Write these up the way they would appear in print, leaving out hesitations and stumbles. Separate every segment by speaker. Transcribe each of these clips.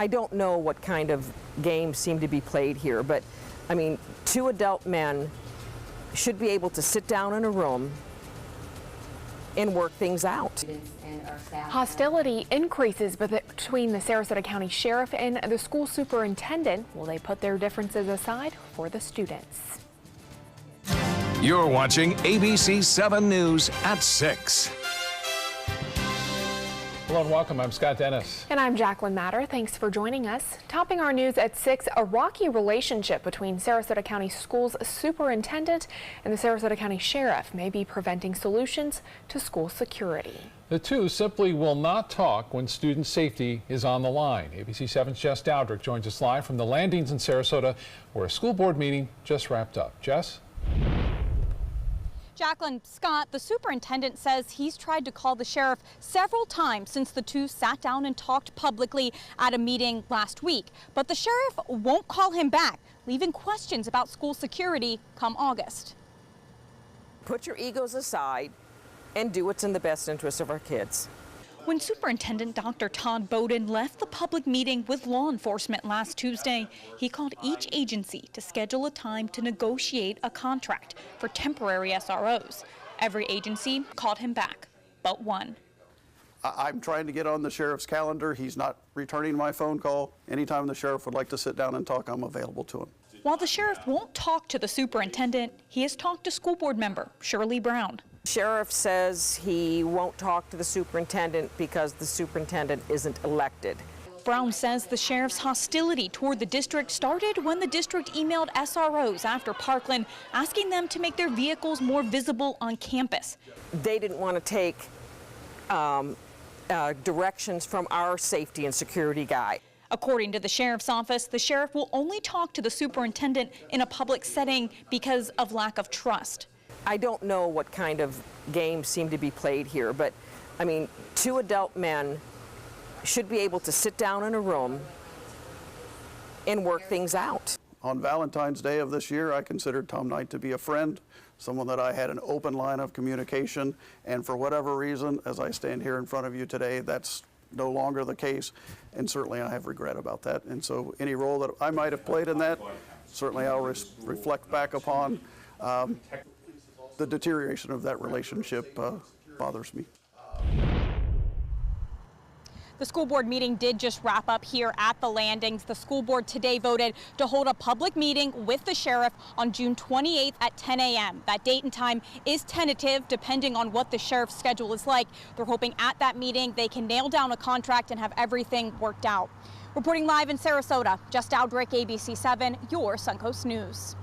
Speaker 1: I don't know what kind of games seem to be played here, but I mean, two adult men should be able to sit down in a room and work things out.
Speaker 2: Hostility increases between the Sarasota County Sheriff and the school superintendent. Will they put their differences aside for the students?
Speaker 3: You're watching ABC7 News at 6.
Speaker 4: Hello and welcome. I'm Scott Dennis.
Speaker 2: And I'm Jacqueline Matter. Thanks for joining us. Topping our news at 6, a rocky relationship between Sarasota County Schools superintendent and the Sarasota County Sheriff may be preventing solutions to school security.
Speaker 4: The two simply will not talk when student safety is on the line. ABC7's Jess Dowdrick joins us live from the Landings in Sarasota, where a school board meeting just wrapped up. Jess?
Speaker 5: Jacqueline, Scott, the superintendent says he's tried to call the sheriff several times since the two sat down and talked publicly at a meeting last week. But the sheriff won't call him back, leaving questions about school security come August.
Speaker 1: Put your egos aside and do what's in the best interest of our kids.
Speaker 5: When Superintendent Dr. Todd Bowden left the public meeting with law enforcement last Tuesday, he called each agency to schedule a time to negotiate a contract for temporary SROs. Every agency called him back, but one.
Speaker 6: I'm trying to get on the sheriff's calendar. He's not returning my phone call. Anytime the sheriff would like to sit down and talk, I'm available to him.
Speaker 5: While the sheriff won't talk to the superintendent, he has talked to school board member Shirley Brown.
Speaker 1: Sheriff says he won't talk to the superintendent because the superintendent isn't elected.
Speaker 5: Brown says the sheriff's hostility toward the district started when the district emailed SROs after Parkland, asking them to make their vehicles more visible on campus.
Speaker 1: They didn't want to take directions from our safety and security guy.
Speaker 5: According to the sheriff's office, the sheriff will only talk to the superintendent in a public setting because of lack of trust.
Speaker 1: I don't know what kind of games seem to be played here, but I mean, two adult men should be able to sit down in a room and work things out.
Speaker 6: On Valentine's Day of this year, I considered Tom Knight to be a friend, someone that I had an open line of communication, and for whatever reason, as I stand here in front of you today, that's no longer the case, and certainly I have regret about that. And so any role that I might have played in that, certainly I'll reflect back upon. The deterioration of that relationship bothers me.
Speaker 5: The school board meeting did just wrap up here at the Landings. The school board today voted to hold a public meeting with the sheriff on June 28th at 10 a.m. That date and time is tentative depending on what the sheriff's schedule is like. They're hoping at that meeting they can nail down a contract and have everything worked out. Reporting live in Sarasota, Jess Dowdrick, ABC7, your Suncoast News.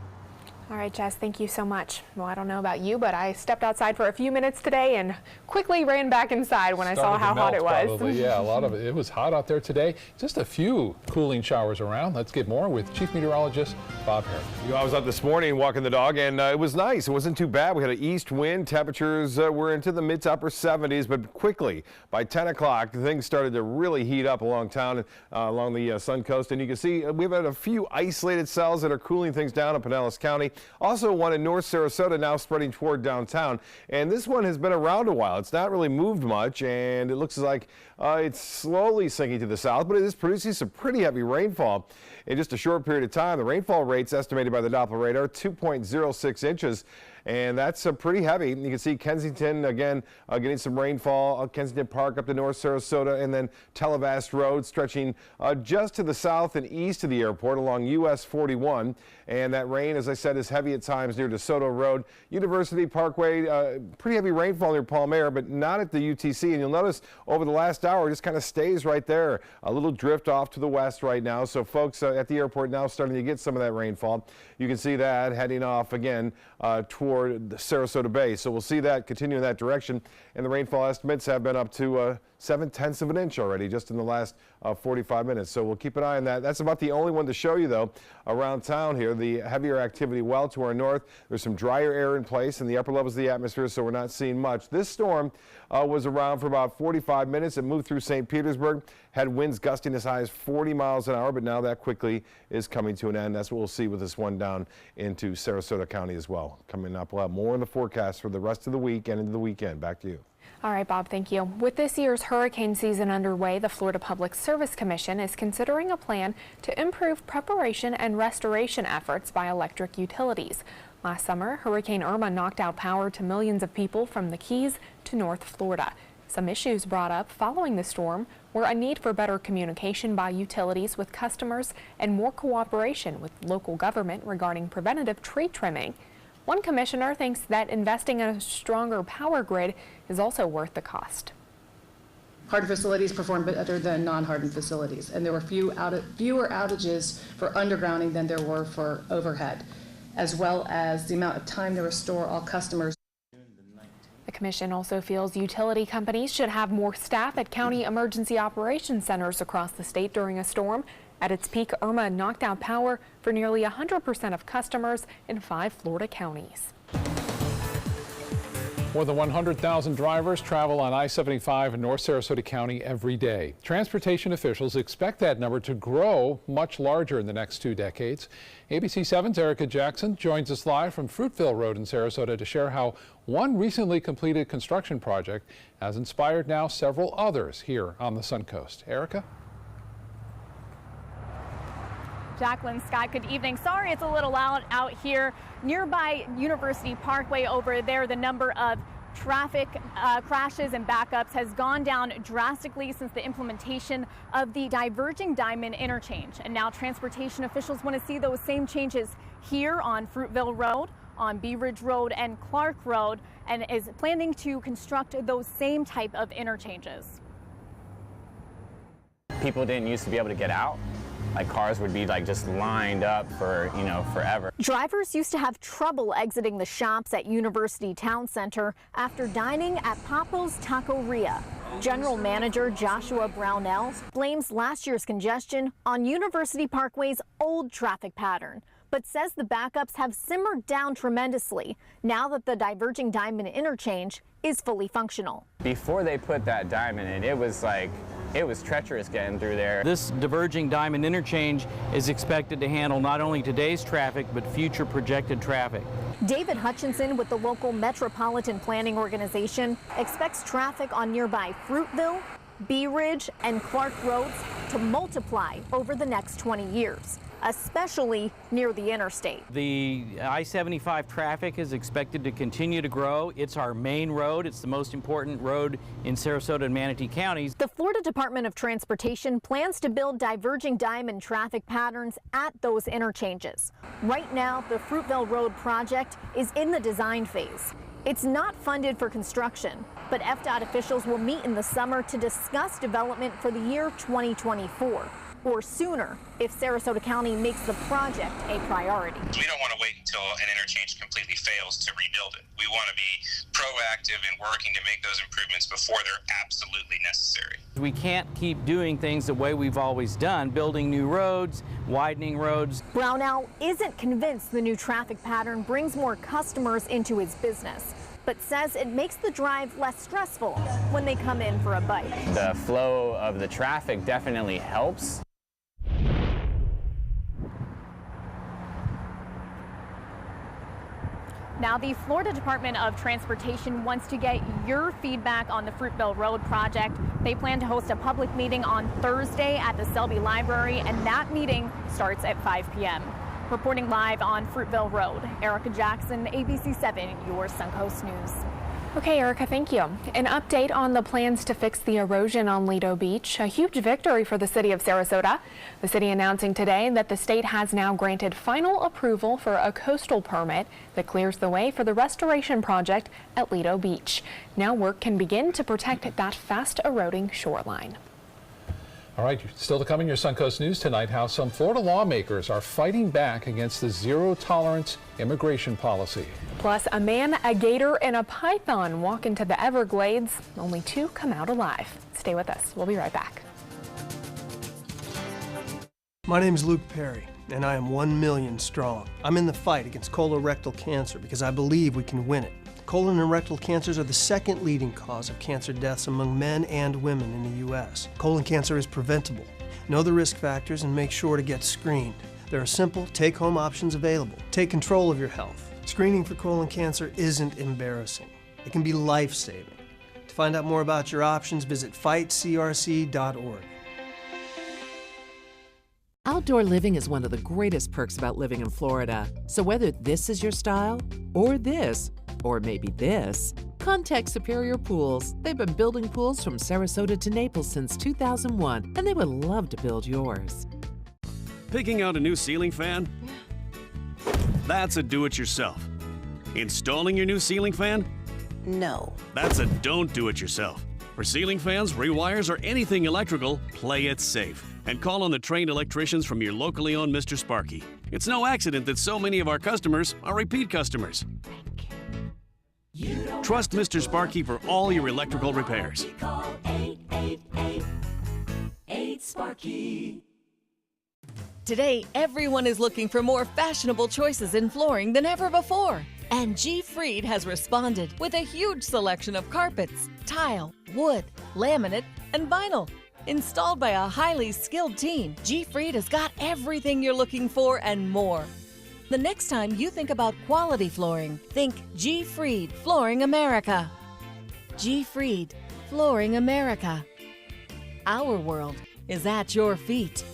Speaker 2: All right, Jess, thank you so much. Well, I don't know about you, but I stepped outside for a few minutes today and quickly ran back inside when I saw how hot it was.
Speaker 4: Probably. Yeah, a lot of it. It was hot out there today. Just a few cooling showers around. Let's get more with Chief Meteorologist Bob Harris.
Speaker 7: You know, I was out this morning walking the dog, and it was nice. It wasn't too bad. We had an east wind. Temperatures were into the mid to upper 70s, but quickly by 10 o'clock, things started to really heat up along town, along the Sun Coast. And you can see we've had a few isolated cells that are cooling things down in Pinellas County. Also one in North Sarasota now spreading toward downtown. And this one has been around a while. It's not really moved much, and it looks like it's slowly sinking to the south, but it is producing some pretty heavy rainfall in just a short period of time. The rainfall rates estimated by the Doppler radar, 2.06 inches. And that's pretty heavy. You can see Kensington, again, getting some rainfall. Kensington Park up to North Sarasota, and then Televast Road stretching just to the south and east of the airport along US 41. And that rain, as I said, is heavy at times near DeSoto Road. University Parkway, pretty heavy rainfall near Palmyra, but not at the UTC. And you'll notice over the last hour, it just kind of stays right there. A little drift off to the west right now. So folks at the airport now starting to get some of that rainfall. You can see that heading off again toward the Sarasota Bay. So we'll see that continue in that direction. And the rainfall estimates have been up to 7/10 of an inch already just in the last 45 minutes. So we'll keep an eye on that. That's about the only one to show you, though, around town here. The heavier activity well to our north. There's some drier air in place in the upper levels of the atmosphere, so we're not seeing much. This storm was around for about 45 minutes. It moved through St. Petersburg, had winds gusting as high as 40 miles an hour, but now that quickly is coming to an end. That's what we'll see with this one down into Sarasota County as well. Coming up, we'll have more in the forecast for the rest of the week and into the weekend. Back to you.
Speaker 2: All right, Bob, thank you. With this year's hurricane season underway, the Florida Public Service Commission is considering a plan to improve preparation and restoration efforts by electric utilities. Last summer, Hurricane Irma knocked out power to millions of people from the Keys to North Florida. Some issues brought up following the storm were a need for better communication by utilities with customers and more cooperation with local government regarding preventative tree trimming. One commissioner thinks that investing in a stronger power grid is also worth the cost.
Speaker 8: Hardened facilities perform better than non-hardened facilities, and there were fewer outages for undergrounding than there were for overhead, as well as the amount of time to restore all customers.
Speaker 2: The commission also feels utility companies should have more staff at county emergency operations centers across the state during a storm. At its peak, Irma knocked out power for nearly 100% of customers in 5 Florida counties.
Speaker 4: More than 100,000 drivers travel on I-75 in North Sarasota County every day. Transportation officials expect that number to grow much larger in the next 2 decades. ABC7's Erica Jackson joins us live from Fruitville Road in Sarasota to share how one recently completed construction project has inspired now several others here on the Suncoast. Erica?
Speaker 5: Jacqueline, Scott, good evening. Sorry it's a little loud out here. Nearby University Parkway over there, the number of traffic crashes and backups has gone down drastically since the implementation of the diverging diamond interchange. And now transportation officials want to see those same changes here on Fruitville Road, on Bee Ridge Road and Clark Road, and is planning to construct those same type of interchanges.
Speaker 9: People didn't used to be able to get out. Like cars would be like just lined up for, forever.
Speaker 10: Drivers used to have trouble exiting the shops at University Town Center after dining at Papo's Taqueria. General Manager Joshua Brownell blames last year's congestion on University Parkway's old traffic pattern, but says the backups have simmered down tremendously now that the diverging diamond interchange is fully functional.
Speaker 9: Before they put that diamond in, it was treacherous getting through there.
Speaker 11: This diverging diamond interchange is expected to handle not only today's traffic, but future projected traffic.
Speaker 10: David Hutchinson with the local Metropolitan Planning Organization expects traffic on nearby Fruitville, Bee Ridge, and Clark Roads to multiply over the next 20 years, especially near the interstate.
Speaker 11: The I-75 traffic is expected to continue to grow. It's our main road. It's the most important road in Sarasota and Manatee counties.
Speaker 10: The Florida Department of Transportation plans to build diverging diamond traffic patterns at those interchanges. Right now, the Fruitville Road project is in the design phase. It's not funded for construction, but FDOT officials will meet in the summer to discuss development for the year 2024. Or sooner if Sarasota County makes the project a priority.
Speaker 12: We don't want to wait until an interchange completely fails to rebuild it. We want to be proactive in working to make those improvements before they're absolutely necessary.
Speaker 11: We can't keep doing things the way we've always done, building new roads, widening roads.
Speaker 10: Brownell isn't convinced the new traffic pattern brings more customers into his business, but says it makes the drive less stressful when they come in for a bite.
Speaker 9: The flow of the traffic definitely helps.
Speaker 5: Now, the Florida Department of Transportation wants to get your feedback on the Fruitville Road project. They plan to host a public meeting on Thursday at the Selby Library, and that meeting starts at 5 p.m. Reporting live on Fruitville Road, Erica Jackson, ABC7, your Suncoast News.
Speaker 2: Okay, Erica, thank you. An update on the plans to fix the erosion on Lido Beach. A huge victory for the city of Sarasota. The city announcing today that the state has now granted final approval for a coastal permit that clears the way for the restoration project at Lido Beach. Now work can begin to protect that fast eroding shoreline.
Speaker 4: All right, still to come in your Suncoast News tonight, how some Florida lawmakers are fighting back against the zero-tolerance immigration policy.
Speaker 2: Plus, a man, a gator, and a python walk into the Everglades. Only 2 come out alive. Stay with us. We'll be right back.
Speaker 13: My name is Luke Perry, and I am 1 million strong. I'm in the fight against colorectal cancer because I believe we can win it. Colon and rectal cancers are the second leading cause of cancer deaths among men and women in the U.S. Colon cancer is preventable. Know the risk factors and make sure to get screened. There are simple, take-home options available. Take control of your health. Screening for colon cancer isn't embarrassing. It can be life-saving. To find out more about your options, visit fightcrc.org.
Speaker 14: Outdoor living is one of the greatest perks about living in Florida. So whether this is your style, or this, or maybe this, contact Superior Pools. They've been building pools from Sarasota to Naples since 2001, and they would love to build yours.
Speaker 15: Picking out a new ceiling fan? That's a do-it-yourself. Installing your new ceiling fan?
Speaker 16: No.
Speaker 15: That's a don't do-it-yourself. For ceiling fans, rewires, or anything electrical, play it safe. And call on the trained electricians from your locally owned Mr. Sparky. It's no accident that so many of our customers are repeat customers. Trust Mr. Sparky for all your electrical repairs.
Speaker 17: Call 888-8-SPARKY.
Speaker 18: Today, everyone is looking for more fashionable choices in flooring than ever before. And G. Fried has responded with a huge selection of carpets, tile, wood, laminate, and vinyl. Installed by a highly skilled team, G. Fried has got everything you're looking for and more. The next time you think about quality flooring, think G. Fried Flooring America. G. Fried Flooring America. Our world is at your feet.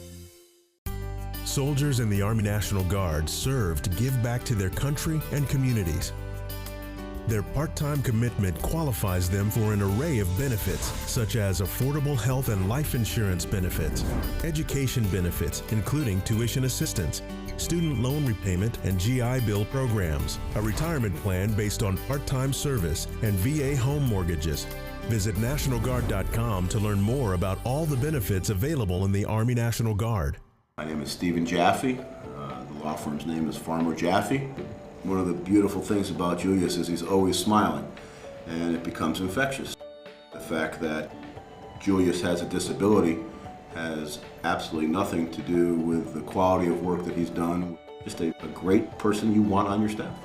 Speaker 19: Soldiers in the Army National Guard serve to give back to their country and communities. Their part-time commitment qualifies them for an array of benefits, such as affordable health and life insurance benefits, education benefits, including tuition assistance, student loan repayment and GI Bill programs, a retirement plan based on part-time service, and VA home mortgages. Visit NationalGuard.com to learn more about all the benefits available in the Army National Guard.
Speaker 20: My name is Stephen Jaffe. The law firm's name is Farmer Jaffe. One of the beautiful things about Julius is he's always smiling, and it becomes infectious. The fact that Julius has a disability has absolutely nothing to do with the quality of work that he's done. Just a great person you want on your staff.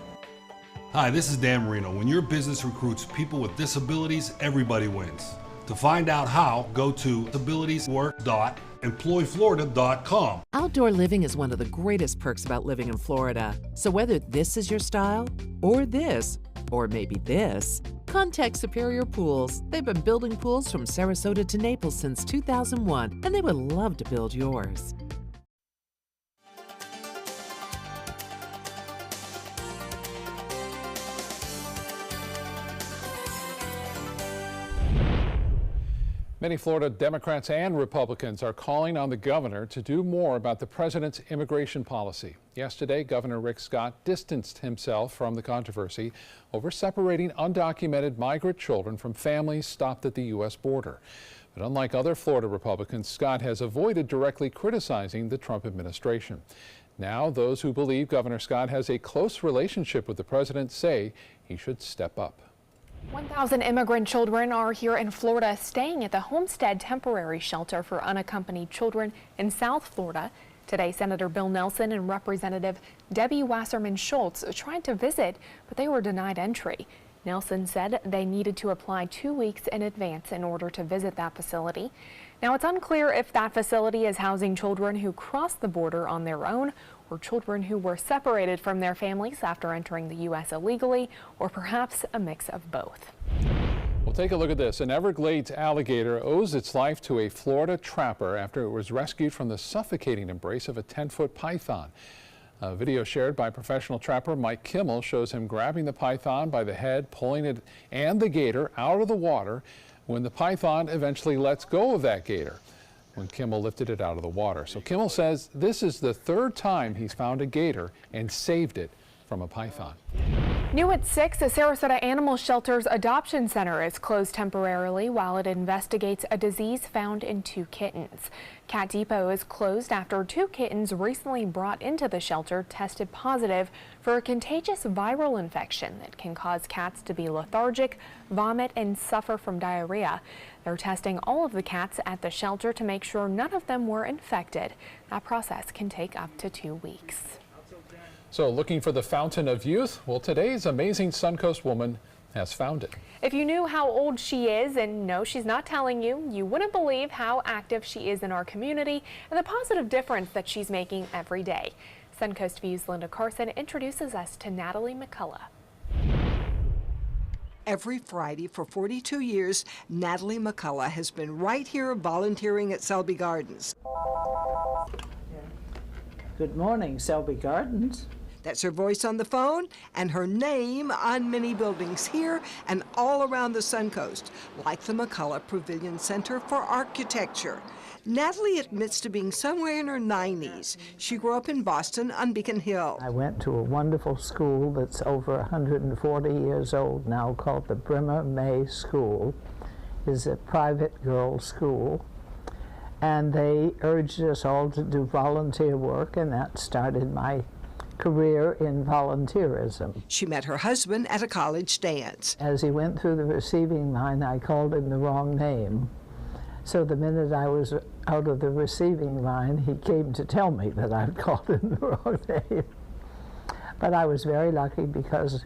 Speaker 21: Hi, this is Dan Marino. When your business recruits people with disabilities, everybody wins. To find out how, go to disabilitieswork.employflorida.com.
Speaker 14: Outdoor living is one of the greatest perks about living in Florida. So whether this is your style, or this, or maybe this, contact Superior Pools. They've been building pools from Sarasota to Naples since 2001, and they would love to build yours.
Speaker 4: Many Florida Democrats and Republicans are calling on the governor to do more about the president's immigration policy. Yesterday, Governor Rick Scott distanced himself from the controversy over separating undocumented migrant children from families stopped at the U.S. border. But unlike other Florida Republicans, Scott has avoided directly criticizing the Trump administration. Now, those who believe Governor Scott has a close relationship with the president say he should step up.
Speaker 2: 1,000 immigrant children are here in Florida staying at the Homestead Temporary Shelter for Unaccompanied Children in South Florida. Today, Senator Bill Nelson and Representative Debbie Wasserman Schultz tried to visit, but they were denied entry. Nelson said they needed to apply 2 weeks in advance in order to visit that facility. Now, it's unclear if that facility is housing children who crossed the border on their own or children who were separated from their families after entering the U.S. illegally, or perhaps a mix of both.
Speaker 4: Well, take a look at this. An Everglades alligator owes its life to a Florida trapper after it was rescued from the suffocating embrace of a 10-foot python. A video shared by professional trapper Mike Kimmel shows him grabbing the python by the head, pulling it and the gator out of the water when the python eventually lets go of that gator when Kimmel lifted it out of the water. So Kimmel says this is the third time he's found a gator and saved it from a python.
Speaker 2: New at 6, the Sarasota Animal Shelter's adoption center is closed temporarily while it investigates a disease found in 2 kittens. Cat Depot is closed after 2 kittens recently brought into the shelter tested positive for a contagious viral infection that can cause cats to be lethargic, vomit, and suffer from diarrhea. They're testing all of the cats at the shelter to make sure none of them were infected. That process can take up to 2 weeks.
Speaker 4: So looking for the fountain of youth? Well, today's amazing Suncoast woman has found it.
Speaker 2: If you knew how old she is, and no, she's not telling you, you wouldn't believe how active she is in our community and the positive difference that she's making every day. Suncoast View's Linda Carson introduces us to Natalie McCullough.
Speaker 16: every Friday for 42 years, Natalie McCullough has been right here volunteering at Selby Gardens.
Speaker 22: Good morning, Selby Gardens.
Speaker 16: That's her voice on the phone and her name on many buildings here and all around the Suncoast, like the McCullough Pavilion Center for Architecture. Natalie admits to being somewhere in her 90s. She grew up in Boston on Beacon Hill.
Speaker 22: I went to a wonderful school that's over 140 years old now called the Brimmer May School. It's a private girls' school. And they urged us all to do volunteer work, and that started my career in volunteerism.
Speaker 16: She met her husband at a college dance.
Speaker 22: As he went through the receiving line, I called him the wrong name. So the minute I was out of the receiving line, he came to tell me that I'd called him the wrong name. But I was very lucky because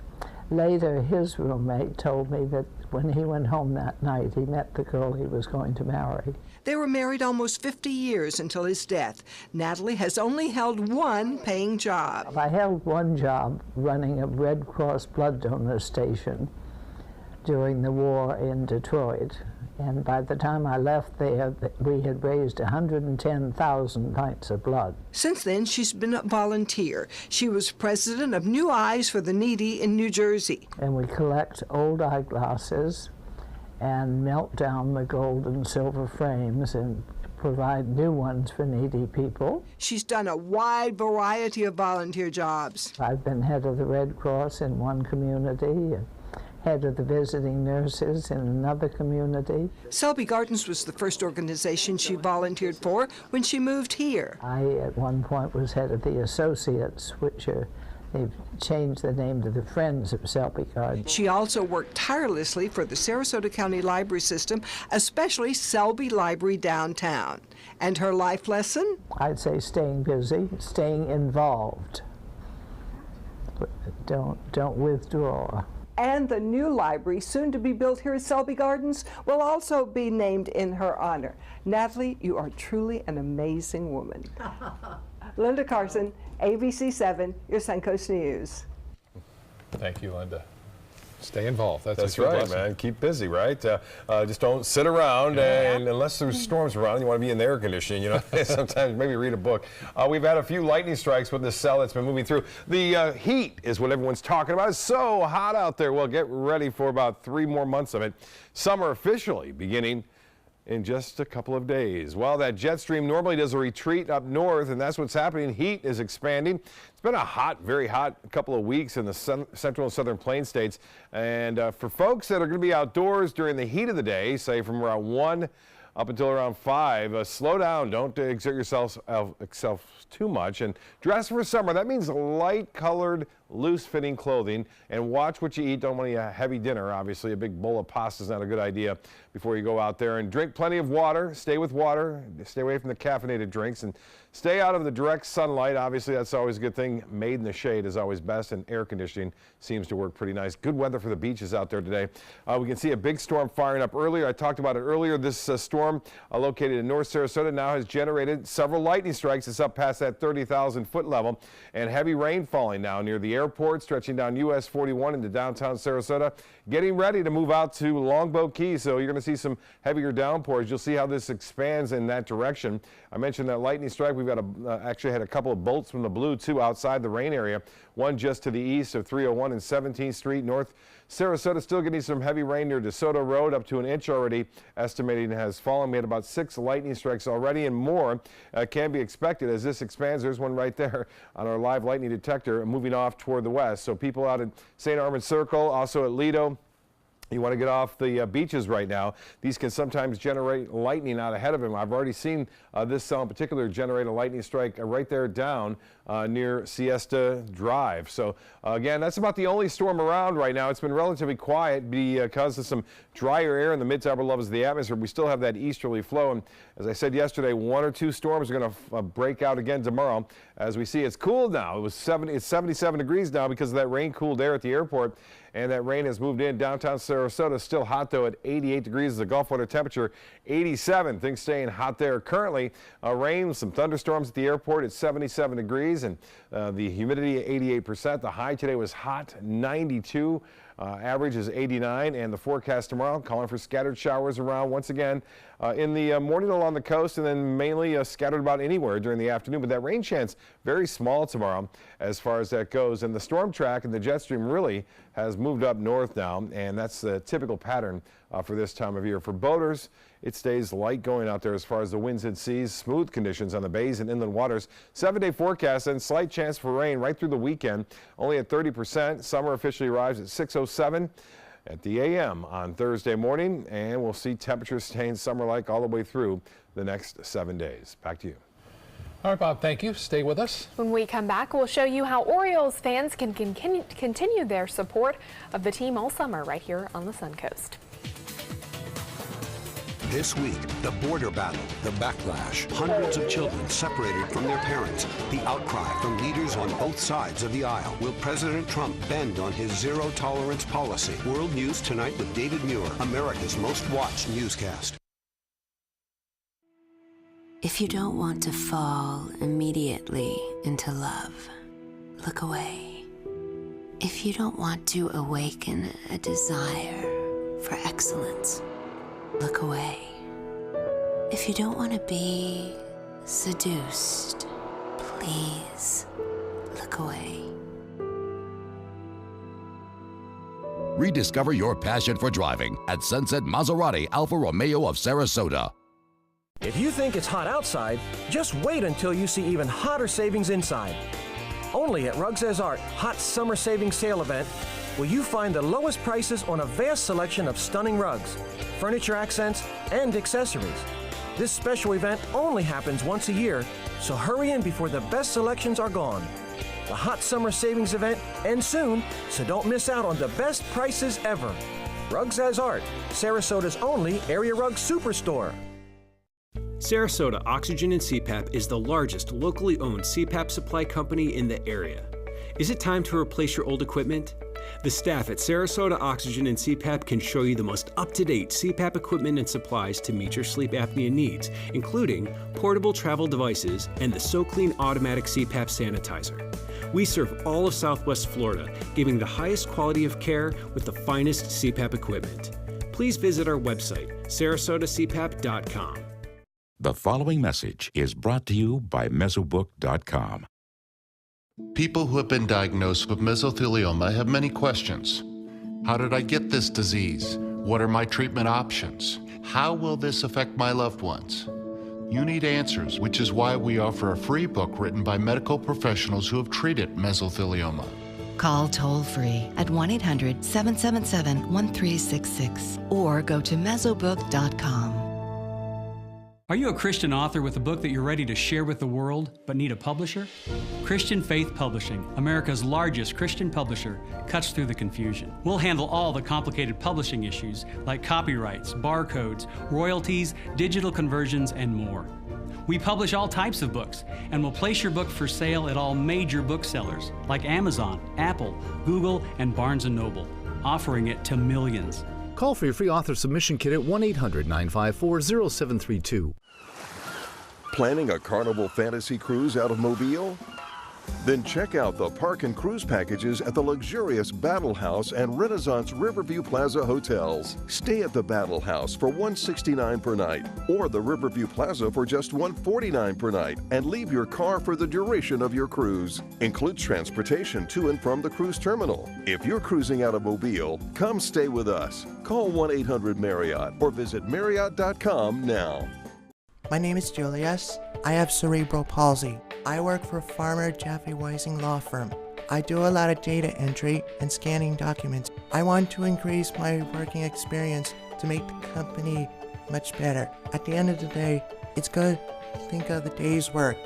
Speaker 22: later his roommate told me that when he went home that night, he met the girl he was going to marry.
Speaker 16: They were married almost 50 years until his death. Natalie has only held one paying job.
Speaker 22: I held one job running a Red Cross blood donor station during the war in Detroit. And by the time I left there, we had raised 110,000 pints of blood.
Speaker 16: Since then, she's been a volunteer. She was president of New Eyes for the Needy in New Jersey.
Speaker 22: And we collect old eyeglasses and melt down the gold and silver frames and provide new ones for needy people.
Speaker 16: She's done a wide variety of volunteer jobs.
Speaker 22: I've been head of the Red Cross in one community, and head of the visiting nurses in another community.
Speaker 16: Selby Gardens was the first organization she volunteered for when she moved here.
Speaker 22: I, at one point, was head of the Associates, which they've changed the name to the Friends of Selby Gardens.
Speaker 16: She also worked tirelessly for the Sarasota County Library System, especially Selby Library downtown. And her life lesson?
Speaker 22: I'd say staying busy, staying involved. Don't withdraw.
Speaker 16: And the new library, soon to be built here at Selby Gardens, will also be named in her honor. Natalie, you are truly an amazing woman. Linda Carson, ABC7, your Suncoast News.
Speaker 4: Thank you, Linda. Stay involved.
Speaker 7: That's
Speaker 4: a good
Speaker 7: right,
Speaker 4: lesson.
Speaker 7: man. Keep busy, right? Just don't sit around, and unless there's storms around, you want to be in the air conditioning, you know. Sometimes maybe read a book. We've had a few lightning strikes with this cell that's been moving through. The heat is what everyone's talking about. It's so hot out there. Well, get ready for about 3 more months of it. Summer officially beginning in just a couple of days. Well, that jet stream normally does a retreat up north, and that's what's happening. Heat is expanding. It's been a hot, very hot couple of weeks in the central and southern plain states. And for folks that are going to be outdoors during the heat of the day, say from around 1 up until around 5, slow down. Don't exert yourself too much, and dress for summer. That means light-colored, loose-fitting clothing, and watch what you eat. Don't want to eat a heavy dinner, obviously. A big bowl of pasta is not a good idea before you go out there. And drink plenty of water. Stay with water. Stay away from the caffeinated drinks, and stay out of the direct sunlight. Obviously, that's always a good thing. Made in the shade is always best, and air conditioning seems to work pretty nice. Good weather for the beaches out there today. We can see a big storm firing up earlier. I talked about it earlier. This storm located in North Sarasota now has generated several lightning strikes. It's up past that 30,000 foot level, and heavy rain falling now near the airport, stretching down US 41 into downtown Sarasota, getting ready to move out to Longboat Key. So you're going to see some heavier downpours. You'll see how this expands in that direction. I mentioned that lightning strike. We've got actually had a couple of bolts from the blue too outside the rain area. One just to the east of 301 and 17th Street. North Sarasota still getting some heavy rain near DeSoto Road, up to an inch already. Estimating has fallen. We had about 6 lightning strikes already, and more can be expected as this expands. There's one right there on our live lightning detector moving off toward the west. So people out at St. Armand Circle, also at Lido, you want to get off the beaches right now. These can sometimes generate lightning out ahead of them. I've already seen this cell in particular generate a lightning strike right there down near Siesta Drive. So again, that's about the only storm around right now. It's been relatively quiet because of some drier air in the mid to upper levels of the atmosphere. We still have that easterly flow, and as I said yesterday, 1 or 2 storms are going to break out again tomorrow. As we see, it's cooled now. It's 77 degrees now because of that rain-cooled air at the airport, and that rain has moved in. Downtown Sarasota still hot though at 88 degrees. The Gulf water temperature 87. Things staying hot there. Currently rain, some thunderstorms at the airport at 77 degrees, and the humidity at 88%. The high today was hot, 92. Average is 89, and the forecast tomorrow calling for scattered showers around once again in the morning along the coast, and then mainly scattered about anywhere during the afternoon. But that rain chance very small tomorrow as far as that goes. And the storm track and the jet stream really has moved up north now, and that's the typical pattern for this time of year. For boaters, it stays light going out there as far as the winds and seas. Smooth conditions on the bays and inland waters. 7-day forecast and slight chance for rain right through the weekend, only at 30%. Summer officially arrives at 6:07 at the a.m. on Thursday morning, and we'll see temperatures staying summer-like all the way through the next 7 days. Back to you.
Speaker 4: All right, Bob, thank you. Stay with us.
Speaker 2: When we come back, we'll show you how Orioles fans can continue their support of the team all summer right here on the Suncoast.
Speaker 1: This week, the border battle, the backlash, hundreds of children separated from their parents, the outcry from leaders on both sides of the aisle. Will President Trump bend on his zero-tolerance policy? World News Tonight with David Muir, America's most watched newscast.
Speaker 3: If you don't want to fall immediately into love, look away. If you don't want to awaken a desire for excellence, look away. If you don't want to be seduced, please look away.
Speaker 23: Rediscover your passion for driving at Sunset Maserati Alfa Romeo of Sarasota.
Speaker 24: If you think it's hot outside, just wait until you see even hotter savings inside. Only at Rugs As Art Hot Summer Savings Sale event will you find the lowest prices on a vast selection of stunning rugs, furniture accents, and accessories. This special event only happens once a year, so hurry in before the best selections are gone. The Hot Summer Savings event ends soon, so don't miss out on the best prices ever. Rugs As Art, Sarasota's only area rug superstore.
Speaker 25: Sarasota Oxygen and CPAP is the largest locally owned CPAP supply company in the area. Is it time to replace your old equipment? The staff at Sarasota Oxygen and CPAP can show you the most up-to-date CPAP equipment and supplies to meet your sleep apnea needs, including portable travel devices and the SoClean automatic CPAP sanitizer. We serve all of Southwest Florida, giving the highest quality of care with the finest CPAP equipment. Please visit our website, sarasotacpap.com.
Speaker 26: The following message is brought to you by Mesobook.com.
Speaker 27: People who have been diagnosed with mesothelioma have many questions. How did I get this disease? What are my treatment options? How will this affect my loved ones? You need answers, which is why we offer a free book written by medical professionals who have treated mesothelioma.
Speaker 28: Call toll-free at 1-800-777-1366 or go to mesobook.com.
Speaker 29: Are you a Christian author with a book that you're ready to share with the world but need a publisher? Christian Faith Publishing, America's largest Christian publisher, cuts through the confusion. We'll handle all the complicated publishing issues like copyrights, barcodes, royalties, digital conversions, and more. We publish all types of books and will place your book for sale at all major booksellers like Amazon, Apple, Google, and Barnes & Noble, offering it to millions.
Speaker 30: Call for your free author submission kit at 1-800-954-0732.
Speaker 31: Planning a Carnival Fantasy Cruise out of Mobile? Then check out the park and cruise packages at the luxurious Battle House and Renaissance Riverview Plaza hotels. Stay at the Battle House for $169 per night or the Riverview Plaza for just $149 per night and leave your car for the duration of your cruise. Includes transportation to and from the cruise terminal. If you're cruising out of Mobile, come stay with us. Call 1-800-MARRIOTT or visit Marriott.com now.
Speaker 32: My name is Julius. I have cerebral palsy. I work for Farmer Jaffe Weising Law Firm. I do a lot of data entry and scanning documents. I want to increase my working experience to make the company much better. At the end of the day, it's good to think of the day's work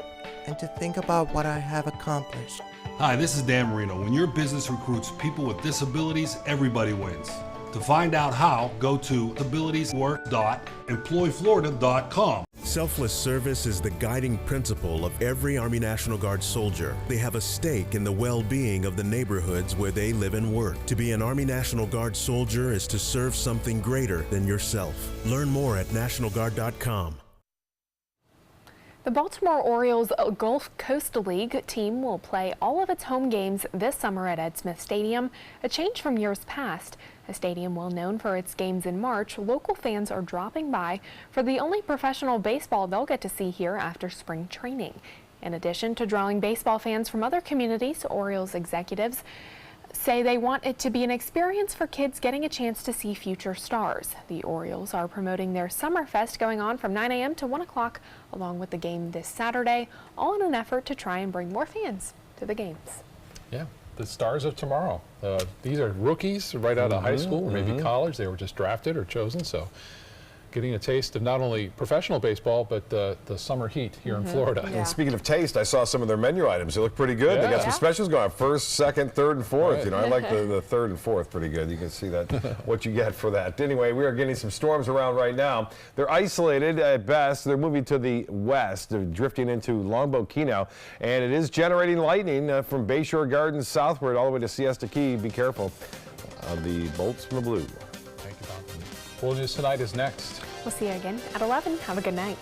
Speaker 32: and to think about what I have accomplished.
Speaker 21: Hi, this is Dan Marino. When your business recruits people with disabilities, everybody wins. To find out how, go to abilitieswork.employflorida.com.
Speaker 19: Selfless service is the guiding principle of every Army National Guard soldier. They have a stake in the well-being of the neighborhoods where they live and work. To be an Army National Guard soldier is to serve something greater than yourself. Learn more at NationalGuard.com.
Speaker 2: The Baltimore Orioles Gulf Coast League team will play all of its home games this summer at Ed Smith Stadium, a change from years past. A stadium well known for its games in March, local fans are dropping by for the only professional baseball they'll get to see here after spring training. In addition to drawing baseball fans from other communities, Orioles executives say they want it to be an experience for kids getting a chance to see future stars. The Orioles are promoting their Summerfest going on from 9 a.m. to 1 o'clock, along with the game this Saturday, all in an effort to try and bring more fans to the games.
Speaker 4: Yeah, the stars of tomorrow. These are rookies right out of high school or maybe college. They were just drafted or chosen, so getting a taste of not only professional baseball, but the summer heat here in Florida.
Speaker 7: Yeah. And speaking of taste, I saw some of their menu items. They look pretty good. They got some specials going on, first, second, third, and fourth. Right. You know, I like the third and fourth pretty good. You can see that what you get for that. Anyway, we are getting some storms around right now. They're isolated at best. They're moving to the west. They're drifting into Longboat Key now, and it is generating lightning from Bayshore Gardens southward all the way to Siesta Key. Be careful of the bolts from the blue.
Speaker 4: Thank you, Bob. World News Tonight is next.
Speaker 2: We'll see you again at 11. Have a good night.